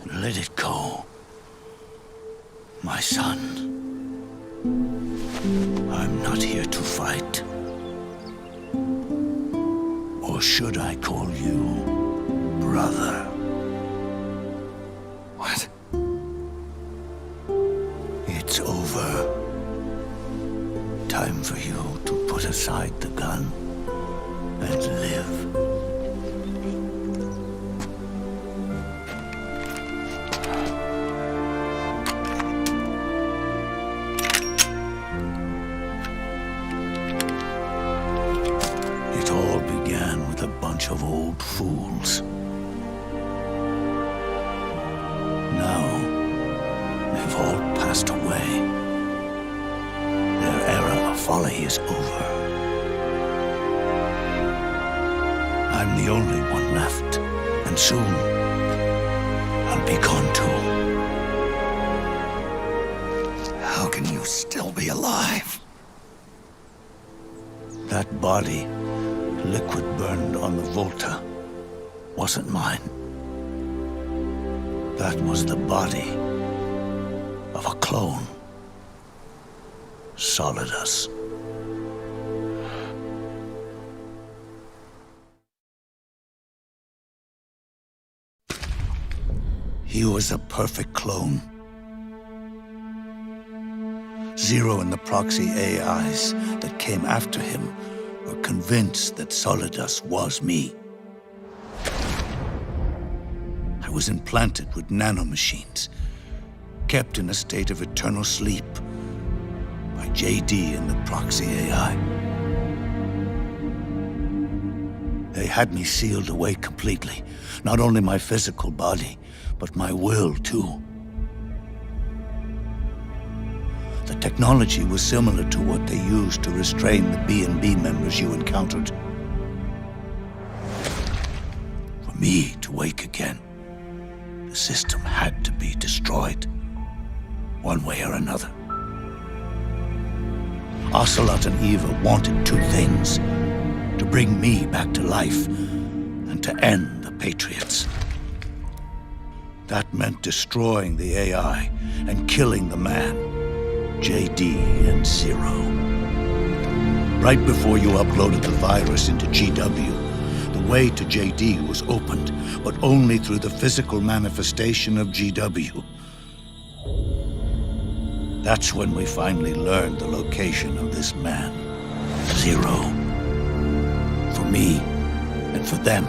Let it go, my son. I'm not here to fight. Or should I call you brother? What? It's over. Time for you to put aside the gun and live. It all began with a bunch of old fools. Now, they've all passed away. Their era of folly is over. I'm the only one left, and soon I'll be gone too. How can you still be alive? That body, liquid burned on the Volta, wasn't mine. That was the body of a clone. Solidus. He was a perfect clone. Zero and the proxy AIs that came after him were convinced that Solidus was me. I was implanted with nanomachines, kept in a state of eternal sleep by JD and the proxy AI. They had me sealed away completely, not only my physical body, but my will too. The technology was similar to what they used to restrain the B&B members you encountered. For me to wake again, the system had to be destroyed, one way or another. Ocelot and Eva wanted two things: to bring me back to life and to end the Patriots. That meant destroying the AI and killing the man, JD and Zero. Right before you uploaded the virus into GW, the way to JD was opened, but only through the physical manifestation of GW. That's when we finally learned the location of this man, Zero. For me, and for them,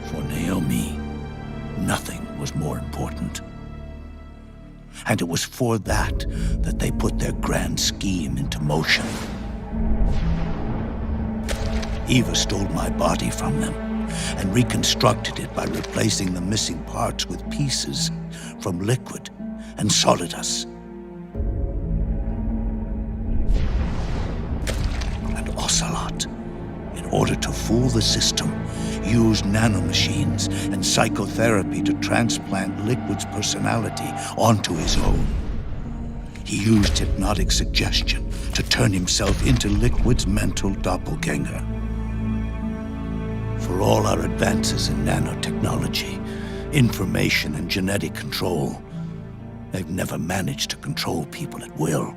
for Naomi, nothing was more important. And it was for that they put their grand scheme into motion. Eva stole my body from them and reconstructed it by replacing the missing parts with pieces from Liquid and Solidus. And Ocelot, in order to fool the system, used nanomachines and psychotherapy to transplant Liquid's personality onto his own. He used hypnotic suggestion to turn himself into Liquid's mental doppelganger. For all our advances in nanotechnology, information and genetic control, they've never managed to control people at will,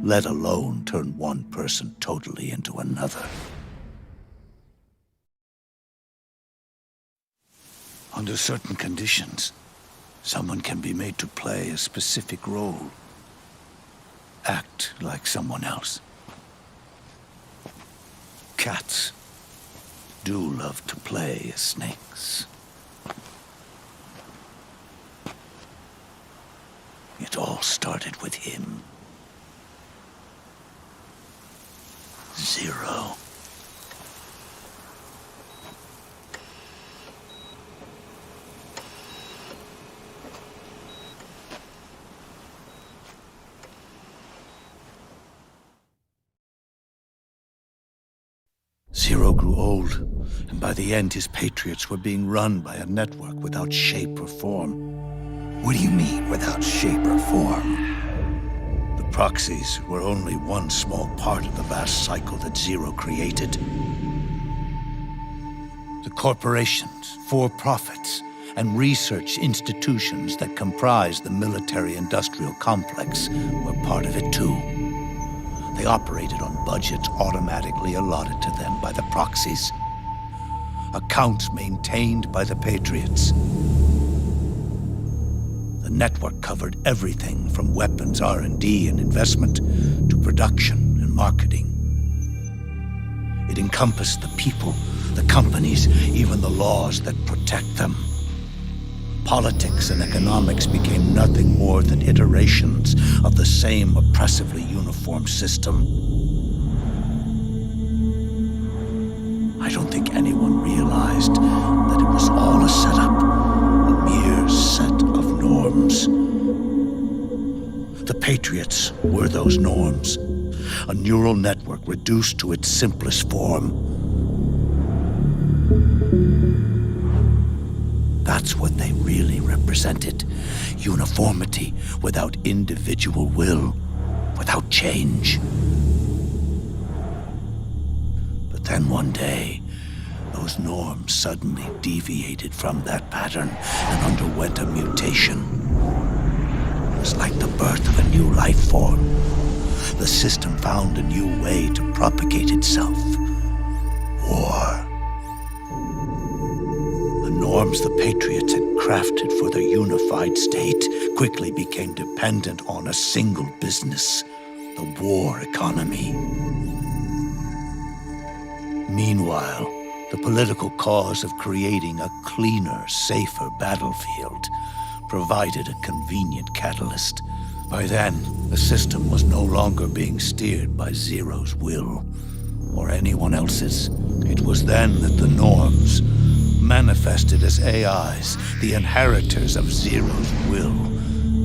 let alone turn one person totally into another. Under certain conditions, someone can be made to play a specific role. Act like someone else. Cats do love to play as snakes. It all started with him. Zero. Zero grew old, and by the end his Patriots were being run by a network without shape or form. What do you mean, without shape or form? The proxies were only one small part of the vast cycle that Zero created. The corporations, for-profits, and research institutions that comprise the military-industrial complex were part of it too. They operated on budgets automatically allotted to them by the proxies. Accounts maintained by the Patriots. The network covered everything from weapons R&D and investment to production and marketing. It encompassed the people, the companies, even the laws that protect them. Politics and economics became nothing more than iterations of the same oppressively uniform system. I don't think anyone realized that it was all a setup, a mere set of norms. The Patriots were those norms, a neural network reduced to its simplest form. That's what they really represented. Uniformity without individual will, without change. But then one day, those norms suddenly deviated from that pattern and underwent a mutation. It was like the birth of a new life form. The system found a new way to propagate itself. War. The norms the Patriots had crafted for their unified state quickly became dependent on a single business, the war economy. Meanwhile, the political cause of creating a cleaner, safer battlefield provided a convenient catalyst. By then, the system was no longer being steered by Zero's will, or anyone else's. It was then that the norms, manifested as AIs, the inheritors of Zero's will,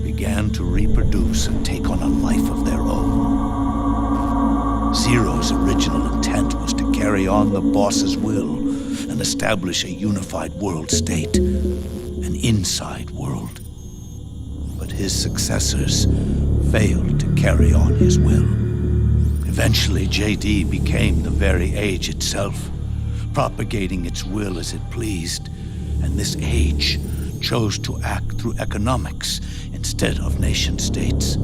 began to reproduce and take on a life of their own. Zero's original intent was to carry on the boss's will and establish a unified world state, an inside world. But his successors failed to carry on his will. Eventually, JD became the very age itself, propagating its will as it pleased, and this age chose to act through economics instead of nation-states.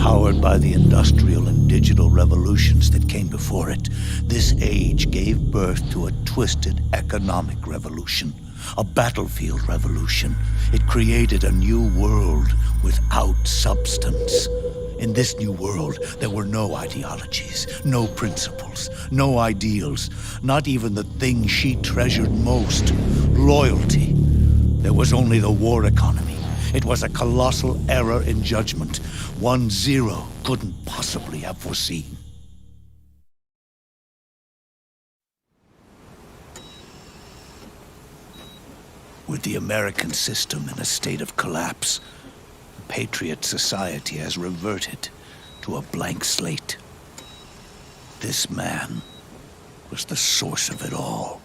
Powered by the industrial and digital revolutions that came before it, this age gave birth to a twisted economic revolution, a battlefield revolution. It created a new world without substance. In this new world, there were no ideologies, no principles, no ideals, not even the thing she treasured most, loyalty. There was only the war economy. It was a colossal error in judgment, one Zero couldn't possibly have foreseen. With the American system in a state of collapse, the Patriot society has reverted to a blank slate. This man was the source of it all.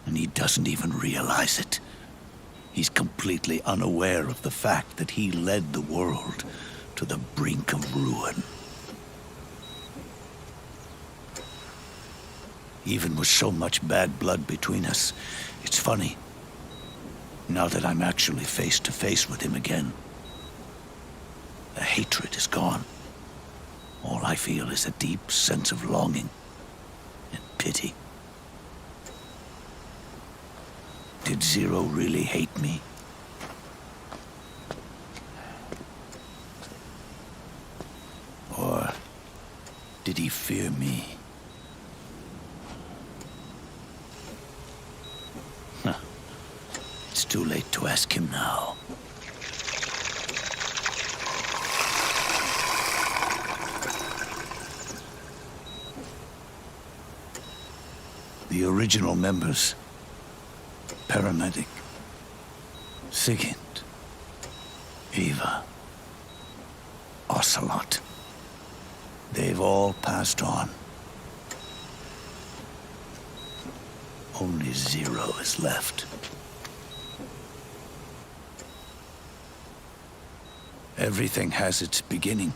And he doesn't even realize it. He's completely unaware of the fact that he led the world to the brink of ruin. Even with so much bad blood between us, it's funny. Now that I'm actually face to face with him again, the hatred is gone. All I feel is a deep sense of longing and pity. Did Zero really hate me? Or did he fear me? It's too late to ask him now. The original members, Paramedic, Sigint, Eva, Ocelot, they've all passed on. Only Zero is left. Everything has its beginning,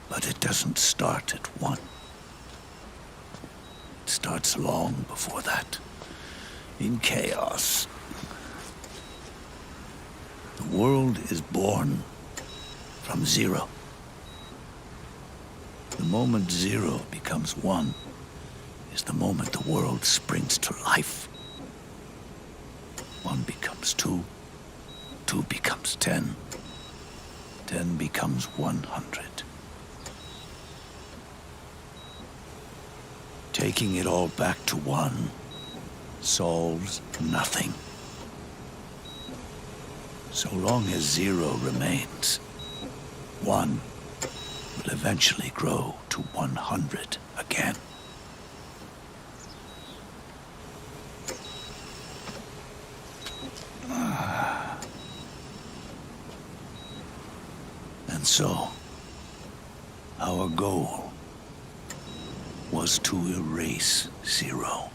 but it doesn't start at one. It starts long before that, in chaos. The world is born from zero. The moment zero becomes one is the moment the world springs to life. One becomes two, two becomes 10, 10 becomes 100. Taking it all back to one solves nothing. So long as zero remains, one will eventually grow to 100 again. And so, our goal was to erase zero.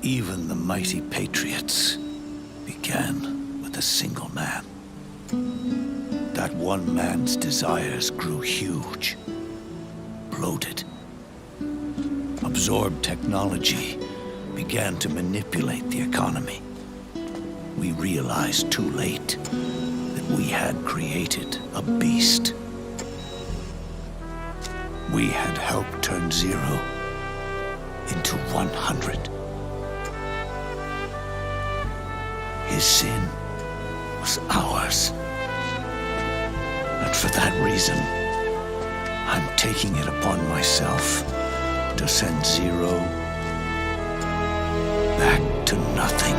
Even the mighty patriots began with a single man. That one man's desires grew huge, bloated, absorbed technology, began to manipulate the economy. We realized too late that we had created a beast. We had helped turn zero into 100. His sin was ours. And for that reason, I'm taking it upon myself to send zero back to nothing.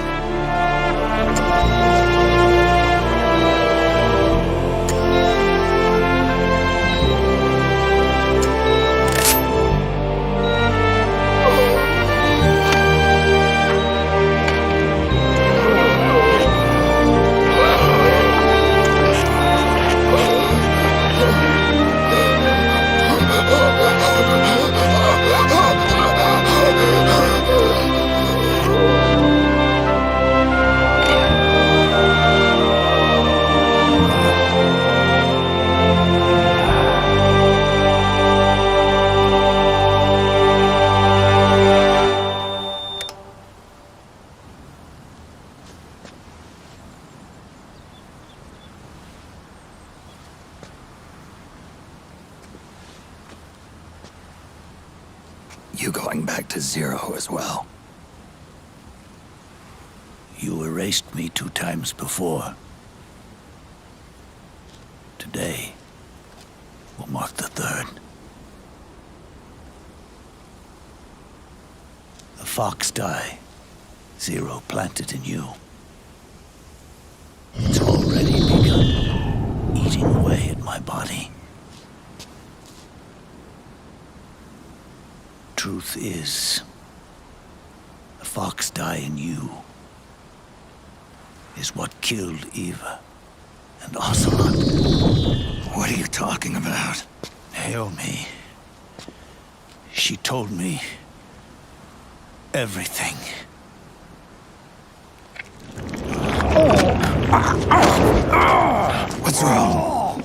You going back to zero as well? You erased me 2 times before. Today will mark the 3rd. The fox die zero planted in you. It's already begun eating away at my body. Truth is, the fox die in you is what killed Eva and Ocelot. What are you talking about? Naomi. She told me everything. What's wrong?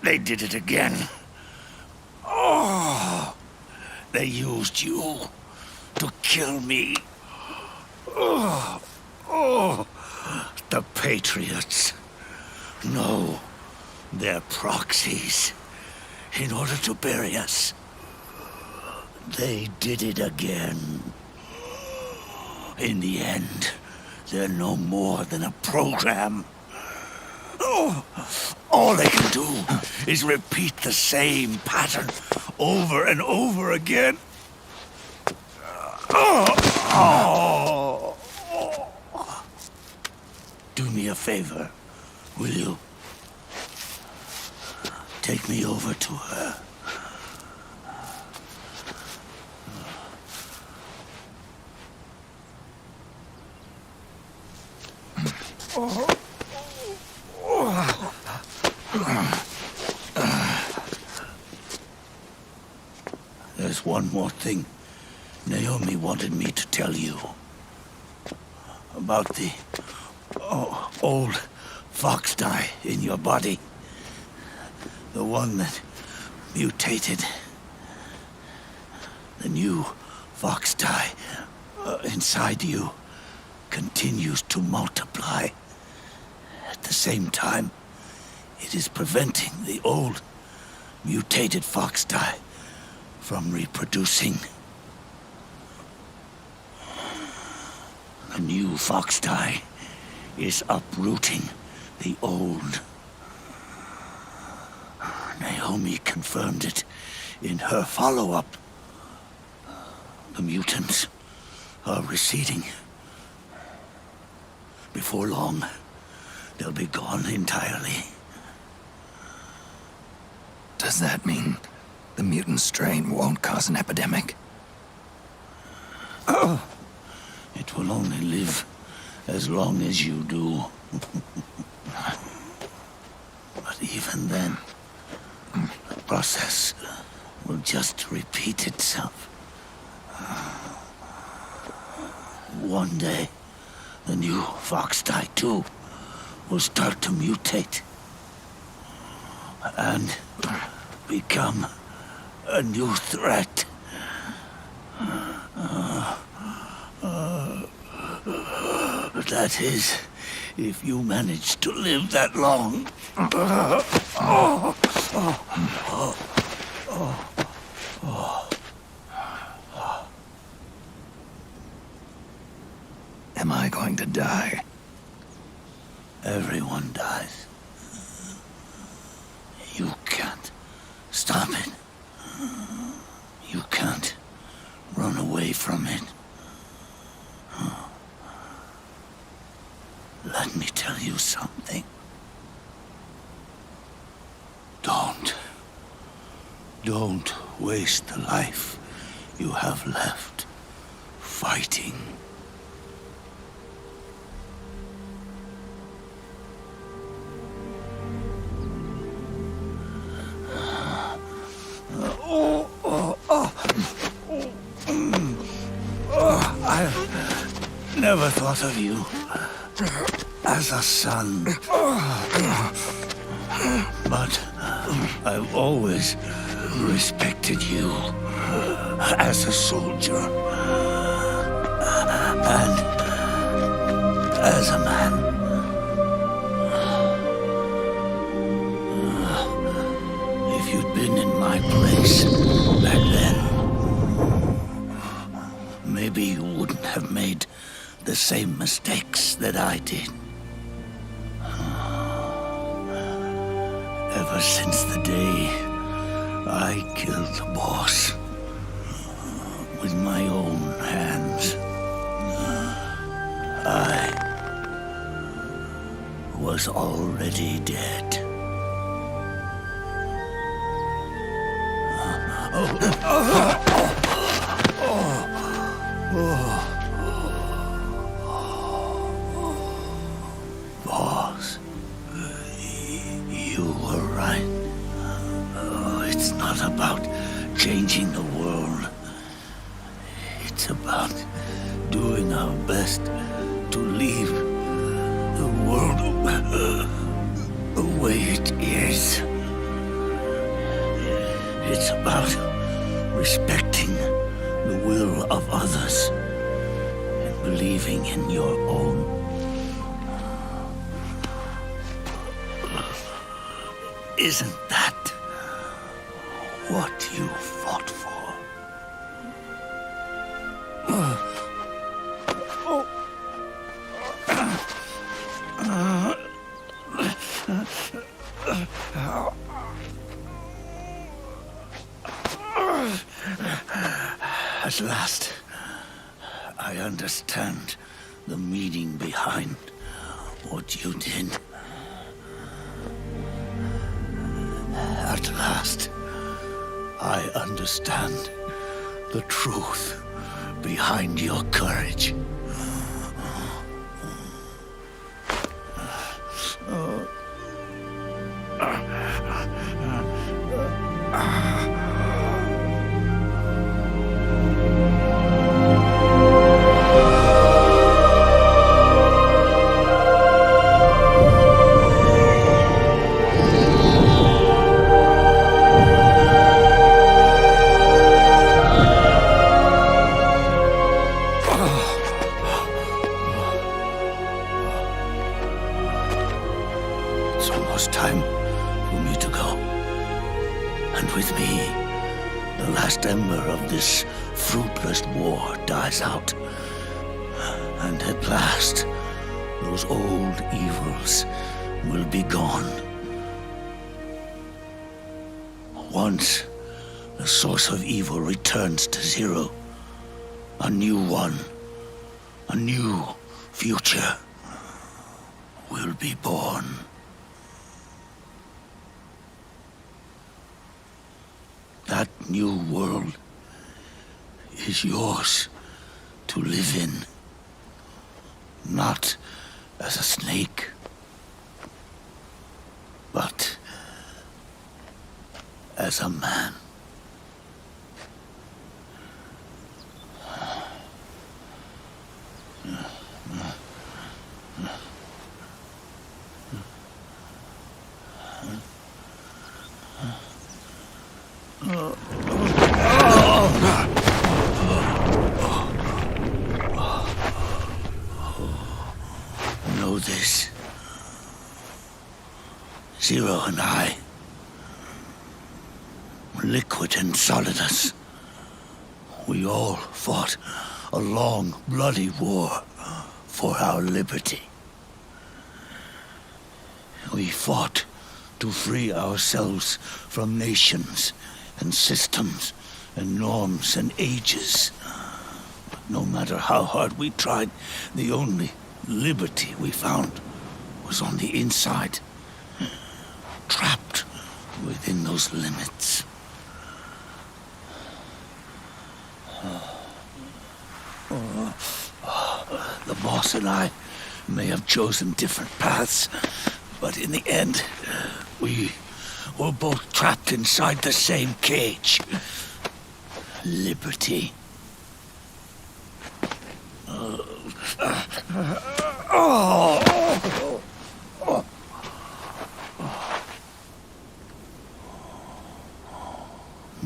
They did it again. They used you to kill me. The Patriots. No, they're proxies. In order to bury us. They did it again. In the end, they're no more than a program. All they can do is repeat the same pattern over and over again. Do me a favor, will you? Take me over to her. There's one more thing Naomi wanted me to tell you. About the old fox die in your body. The one that mutated. The new fox tie inside you continues to multiply. At the same time, it is preventing the old mutated fox tie from reproducing. The new fox tie is uprooting the old. Naomi confirmed it in her follow-up. The mutants are receding. Before long, they'll be gone entirely. Does that mean the mutant strain won't cause an epidemic? It will only live as long as you do. But even then, the process will just repeat itself. One day, the new fox tie too will start to mutate and become a new threat. That is, if you manage to live that long. Am I going to die? Everyone dies. You can't stop it. You can't run away from it. Let me tell you something. Don't waste the life you have left fighting. I never thought of you as a son. But I've always respected you as a soldier and as a man. If you'd been in my place back then, maybe you wouldn't have made the same mistakes that I did. Ever since the day I killed the boss with my own hands, I was already dead. Boss, you were right. It's not about changing the world. It's about doing our best to leave the world the way it is. It's about respecting the will of others and believing in your own. Isn't that what you fought for? At last, I understand the meaning behind what you did. At last, I understand the truth behind your courage. the last ember of this fruitless war dies out, and at last those old evils will be gone. Once the source of evil returns to Zero, a new one, a new future will be born. That new world is yours to live in, not as a snake, but as a man. Know this. Zero and I, liquid and solidus, we all fought a long, bloody war for our liberty. We fought to free ourselves from nations and systems and norms and ages. But no matter how hard we tried, the only liberty we found was on the inside, trapped within those limits. The boss and I may have chosen different paths, but in the end, we were both trapped inside the same cage. Liberty.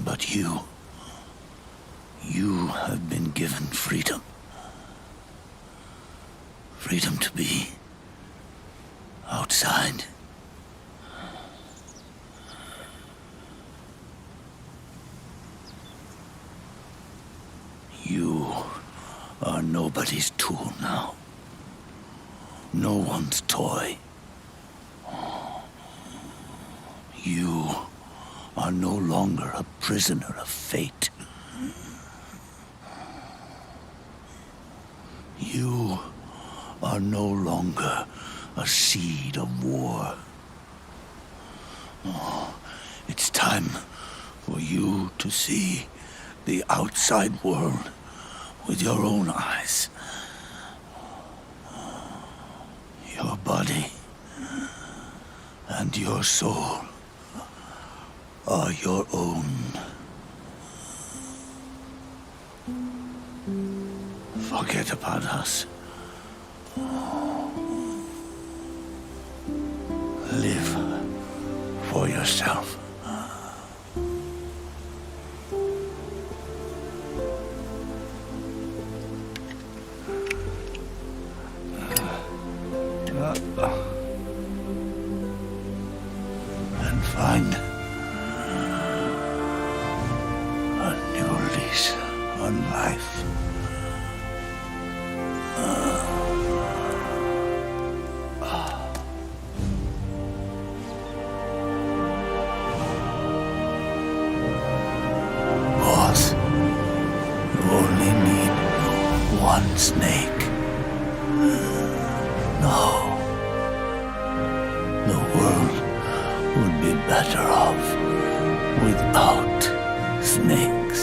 But you have been given freedom. Freedom to be outside. You are nobody's tool now. No one's toy. You are no longer a prisoner of fate. You are no longer a seed of war. It's time for you to see the outside world with your own eyes. Your body and your soul are your own. Forget about us. Live for yourself. And find a new lease on life. Boss, you only need one snake. No. The world would be better off without snakes.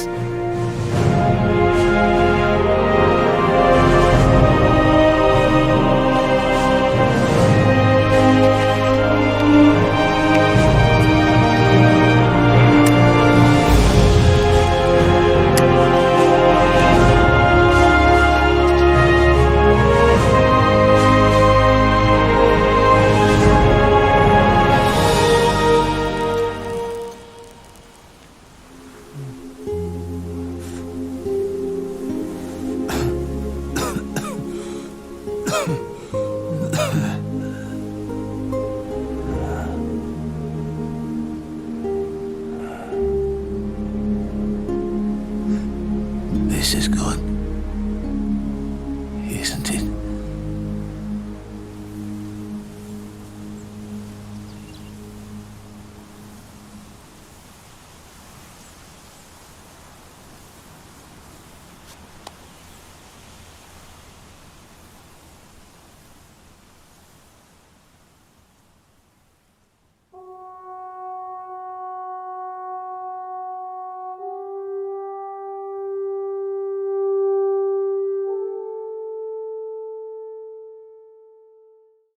This is good.